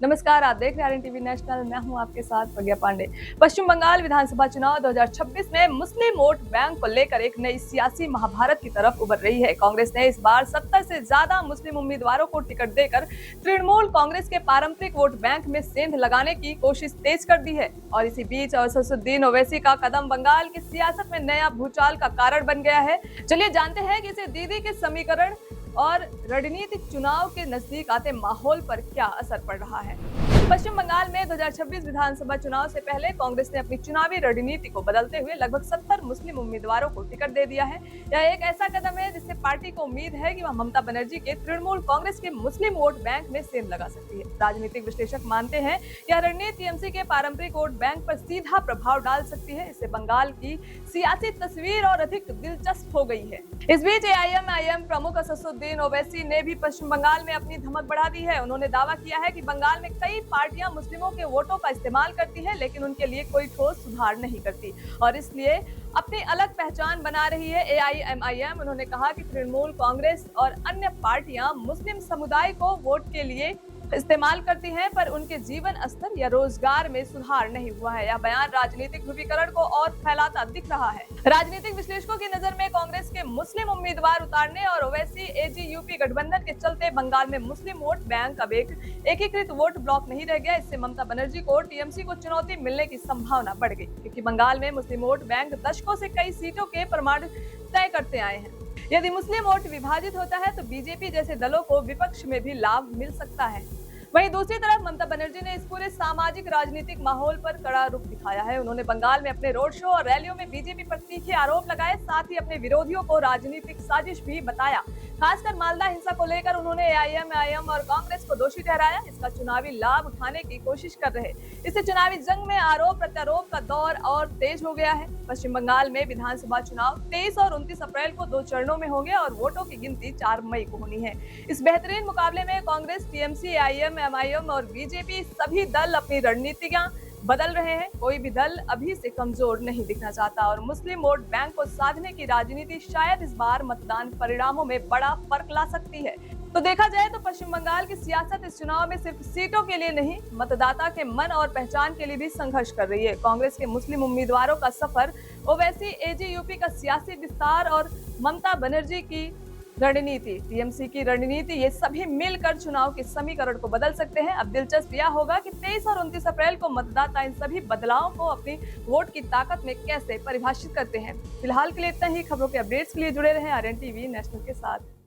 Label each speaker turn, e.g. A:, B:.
A: नमस्कार, आप देख रहे हैं आरएन टीवी नेशनल। मैं हूं आपके साथ प्रज्ञा पांडे। पश्चिम बंगाल विधानसभा चुनाव 2026 में मुस्लिम वोट बैंक को लेकर एक नई सियासी महाभारत की तरफ उभर रही है। कांग्रेस ने इस बार 70 से ज्यादा मुस्लिम उम्मीदवारों को टिकट देकर तृणमूल कांग्रेस के पारंपरिक वोट बैंक में सेंध लगाने की कोशिश तेज कर दी है। और इसी बीच असदुद्दीन ओवैसी का कदम बंगाल की सियासत में नया भूचाल का कारण बन गया है। चलिए जानते हैं कि इसे दीदी के समीकरण और रणनीतिक चुनाव के नजदीक आते माहौल पर क्या असर पड़ रहा है। पश्चिम बंगाल में 2026 विधानसभा चुनाव से पहले कांग्रेस ने अपनी चुनावी रणनीति को बदलते हुए लगभग 70 मुस्लिम उम्मीदवारों को टिकट दे दिया है। यह एक ऐसा कदम है जिससे पार्टी को उम्मीद है कि वह ममता बनर्जी के तृणमूल कांग्रेस के मुस्लिम वोट बैंक में सेंध लगा सकती है। राजनीतिक विश्लेषक मानते हैं यह रणनीति टीएमसी के पारंपरिक वोट बैंक पर सीधा प्रभाव डाल सकती है। इससे बंगाल की सियासी तस्वीर और अधिक दिलचस्प हो गई है। इस बीच एआईएम प्रमुख असदुद्दीन ओवैसी ने भी पश्चिम बंगाल में अपनी धमक बढ़ा दी है। उन्होंने दावा किया है कि बंगाल में कई पार्टियां मुस्लिमों के वोटों का इस्तेमाल करती है, लेकिन उनके लिए कोई ठोस सुधार नहीं करती और इसलिए अपनी अलग पहचान बना रही है। एआईएम उन्होंने कहा कि तृणमूल कांग्रेस और अन्य पार्टियां मुस्लिम समुदाय को वोट के लिए इस्तेमाल करती हैं, पर उनके जीवन स्तर या रोजगार में सुधार नहीं हुआ है। यह बयान राजनीतिक ध्रुवीकरण को और फैलाता दिख रहा है। राजनीतिक विश्लेषकों की नजर में कांग्रेस के मुस्लिम उम्मीदवार उतारने और ओवैसी एजीयूपी गठबंधन के चलते बंगाल में मुस्लिम वोट बैंक अब एक एकीकृत वोट ब्लॉक नहीं रह गया। इससे ममता बनर्जी को टीएमसी को चुनौती मिलने की संभावना बढ़ गई, क्योंकि बंगाल में मुस्लिम वोट बैंक दशकों से कई सीटों के प्रमाण तय करते आए हैं। यदि मुस्लिम वोट विभाजित होता है तो बीजेपी जैसे दलों को विपक्ष में भी लाभ मिल सकता है। वहीं दूसरी तरफ ममता बनर्जी ने इस पूरे सामाजिक राजनीतिक माहौल पर कड़ा रुख दिखाया है। उन्होंने बंगाल में अपने रोड शो और रैलियों में बीजेपी पर तीखे आरोप लगाए, साथ ही अपने विरोधियों को राजनीतिक साजिश भी बताया। खासकर मालदा हिंसा को लेकर उन्होंने एआईएम और कांग्रेस को दोषी ठहराया। इसका चुनावी लाभ उठाने की कोशिश कर रहे। इससे चुनावी जंग में आरोप प्रत्यारोप का दौर और तेज हो गया है। पश्चिम बंगाल में विधानसभा चुनाव 23 और 29 अप्रैल को 2 चरणों में होंगे और वोटों की गिनती 4 मई को होनी है। इस बेहतरीन मुकाबले में कांग्रेस, टीएमसी, एआईएम और बीजेपी सभी दल अपनी रणनीतियां बदल रहे हैं। कोई भी दल अभी से कमजोर नहीं दिखना चाहता और मुस्लिम वोट बैंक को साधने की राजनीति शायद इस बार मतदान परिणामों में बड़ा फर्क ला सकती है। तो देखा जाए तो पश्चिम बंगाल की सियासत इस चुनाव में सिर्फ सीटों के लिए नहीं, मतदाता के मन और पहचान के लिए भी संघर्ष कर रही है। कांग्रेस के मुस्लिम उम्मीदवारों का सफर, ओवैसी एजीयूपी का सियासी विस्तार और ममता बनर्जी की रणनीति, टीएमसी की रणनीति, ये सभी मिलकर चुनाव के समीकरण को बदल सकते हैं। अब दिलचस्प यह होगा कि 23 और 29 अप्रैल को मतदाता इन सभी बदलावों को अपनी वोट की ताकत में कैसे परिभाषित करते हैं। फिलहाल के लिए इतना ही। खबरों के अपडेट्स के लिए जुड़े रहें आरएन टीवी नेशनल के साथ।